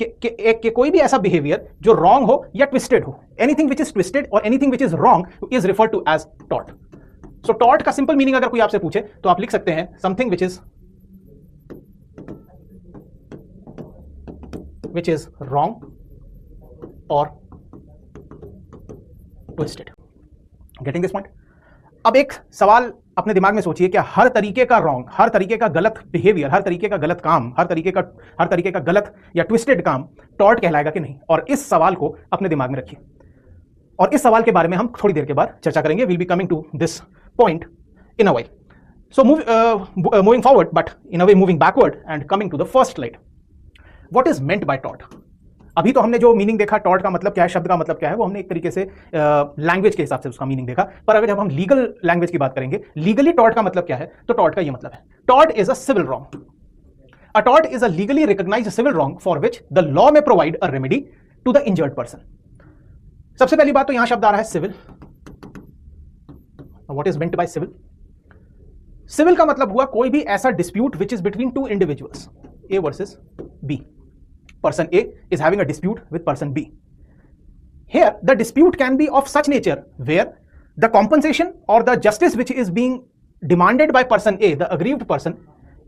कि कोई भी ऐसा बिहेवियर जो रॉन्ग हो या ट्विस्टेड हो, एनीथिंग विच इज ट्विस्टेड और anything which is wrong is referred to as टॉट। सो टॉट का सिंपल मीनिंग अगर कोई आपसे पूछे तो आप लिख सकते हैं समथिंग विच इज रॉन्ग और ट्विस्टेड। Getting this point? अब एक सवाल अपने दिमाग में सोचिए, क्या हर तरीके का रॉन्ग, हर तरीके का गलत बिहेवियर, हर तरीके का गलत काम, हर तरीके का गलत या ट्विस्टेड काम टॉट कहलाएगा कि नहीं? और इस सवाल को अपने दिमाग में रखिए और इस सवाल के बारे में हम थोड़ी देर के बाद चर्चा करेंगे। Will be coming to this point in a way. So moving forward but in a way moving backward and coming to the first slide. What is meant by टॉट? अभी तो हमने जो मीनिंग देखा टॉट का मतलब क्या है, शब्द का मतलब क्या है, वो हमने एक तरीके से लैंग्वेज के हिसाब से उसका मीनिंग देखा। पर अगर जब हम लीगल लैंग्वेज की बात करेंगे, लीगली टॉट का मतलब क्या है, तो टॉट का ये मतलब है, टॉट is a civil wrong. A टॉट is a legally recognised civil wrong for which the law may provide a remedy to the injured person. सबसे पहली बात तो यहां शब्द आ रहा है civil. What is meant by civil? Civil का मतलब हुआ कोई भी ऐसा dispute which is between two individuals, A versus B. Person A is having a dispute with person B. Here, the dispute can be of such nature where the compensation or the justice which is being demanded by person A, the aggrieved person,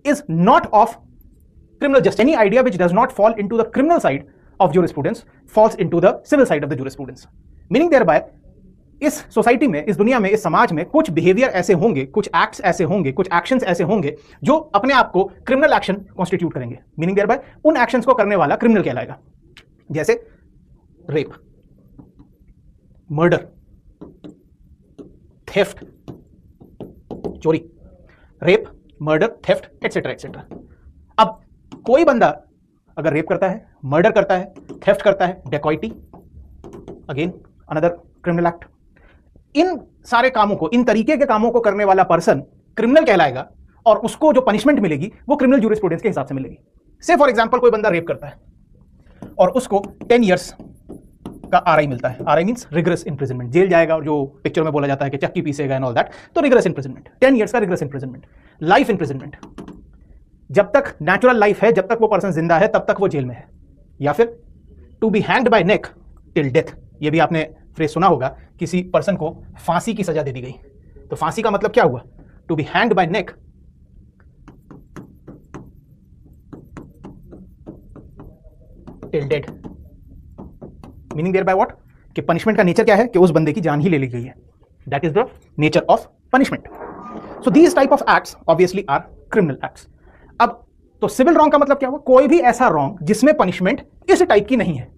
is not of criminal justice. Any idea which does not fall into the criminal side of jurisprudence falls into the civil side of the jurisprudence. Meaning thereby, इस society में, इस दुनिया में, इस समाज में कुछ behaviour ऐसे होंगे, कुछ एक्ट्स ऐसे होंगे, कुछ एक्शंस ऐसे होंगे जो अपने आप को क्रिमिनल एक्शन कॉन्स्टिट्यूट करेंगे। मीनिंग देयर बाय उन एक्शंस को करने वाला क्रिमिनल कहलाएगा। जैसे रेप, मर्डर, थेफ्ट, चोरी, rape, murder, theft etcetera etcetera. अब कोई बंदा अगर रेप करता है, मर्डर करता है, थेफ्ट करता है, dacoity, again another criminal act, इन सारे कामों को, इन तरीके के कामों को करने वाला पर्सन क्रिमिनल कहलाएगा और उसको जो पनिशमेंट मिलेगी वो क्रिमिनल ज्यूरिस्प्रूडेंस के हिसाब से मिलेगी। से फॉर एग्जांपल कोई बंदा रेप करता है और उसको 10 इयर्स का आरआई मिलता है। RI means rigorous imprisonment, jail जाएगा और जो पिक्चर में बोला जाता है कि चक्की पीसेगा एंड ऑल दैट, तो रिगरस इंप्रिजनमेंट, 10 इयर्स का रिगरस इंप्रिजनमेंट। लाइफ इंप्रिजनमेंट, जब तक नेचुरल लाइफ है, जब तक वो पर्सन जिंदा है तब तक वो जेल में है। या फिर to be hanged by neck till death, ये भी आपने फ्रेज सुना होगा, किसी पर्सन को फांसी की सजा दे दी गई। तो फांसी का मतलब क्या हुआ? To be hanged by neck till dead. Meaning thereby what? कि पनिशमेंट का नेचर क्या है कि उस बंदे की जान ही ले ली गई है। That is the nature of punishment. So these type of acts obviously are criminal acts. अब तो सिविल रॉन्ग का मतलब क्या हुआ? कोई भी ऐसा रॉन्ग जिसमें पनिशमेंट इस टाइप की नहीं है।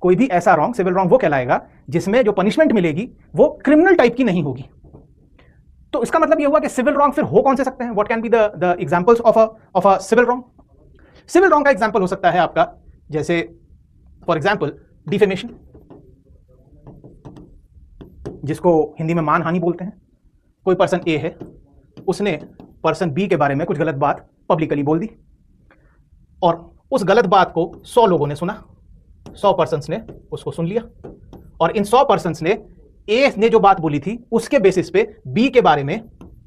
कोई भी ऐसा रॉन्ग, सिविल रॉन्ग वो कहलाएगा जिसमें जो पनिशमेंट मिलेगी वो क्रिमिनल टाइप की नहीं होगी। तो इसका मतलब ये हुआ कि सिविल रॉन्ग फिर हो कौन से सकते हैं? What can be the examples of a civil wrong? Civil wrong का एग्जांपल हो सकता है आपका, जैसे फॉर एग्जांपल डिफेमेशन, जिसको हिंदी में मानहानि बोलते हैं। कोई पर्सन ए है, उसने पर्सन बी के बारे में कुछ गलत बात पब्लिकली बोल दी और उस गलत बात को 100 लोगों ने सुना, 100 पर्सन्स ने उसको सुन लिया और इन 100 पर्सन्स ने ए ने जो बात बोली थी उसके बेसिस पे बी के बारे में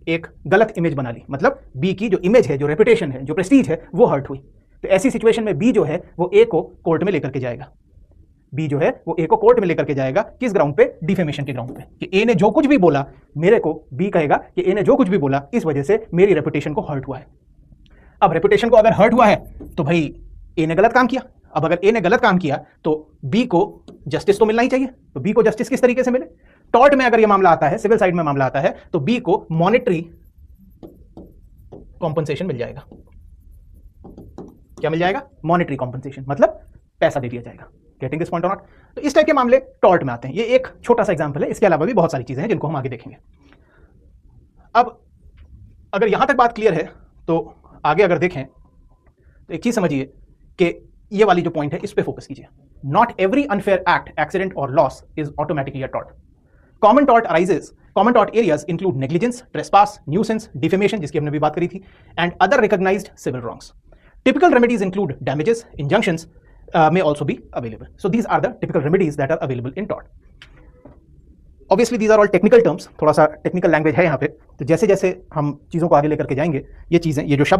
एक गलत इमेज बना ली। मतलब बी की जो इमेज है, जो रेपुटेशन है, जो प्रेस्टीज है, वो हर्ट हुई। तो ऐसी सिचुएशन में बी जो है वो ए को कोर्ट में लेकर के जाएगा। बी जो है वो ए को कोर्ट में लेकर के जाएगा, किस ग्राउंड पे? डिफेमेशन के ग्राउंड पे, कि ए ने जो कुछ भी बोला मेरे को, बी कहेगा कि ए ने जो कुछ भी बोला इस वजह से मेरी रेपुटेशन को हर्ट हुआ है। अब रेपुटेशन को अगर हर्ट हुआ है तो भाई ए ने गलत काम किया। अब अगर ए ने गलत काम किया तो बी को जस्टिस तो मिलना ही चाहिए। तो बी को जस्टिस किस तरीके से मिले? टॉर्ट में अगर ये मामला आता है, सिविल साइड में मामला आता है, तो बी को मॉनेटरी कॉम्पनसेशन मिल जाएगा। क्या मिल जाएगा? मॉनेटरी कॉम्पनसेशन, मतलब पैसा दे दिया जाएगा। गेटिंग दिस पॉइंट और नॉट? तो इस टाइप के मामले टॉर्ट में आते हैं। ये एक छोटा सा एग्जांपल है, इसके अलावा भी बहुत सारी चीजें हैं जिनको हम आगे देखेंगे। अब अगर यहां तक बात क्लियर है तो आगे अगर देखें तो एक चीज समझिए कि ये वाली जो पॉइंट है इस पे फोकस कीजिए। Not every unfair act, accident और loss is automatically a tort. Common tort areas include negligence, trespass, nuisance, defamation जिसकी हमने भी बात करी थी, and other recognised civil wrongs. Typical remedies include damages, injunctions may also be available. So these are the typical remedies that are available in tort. Obviously these are all technical terms, थोड़ा सा technical language है यहाँ पे। तो जैसे जैसे हम चीज़ों को आगे लेकर के जाएंगे, ये चीज़ें, ये जो शब्द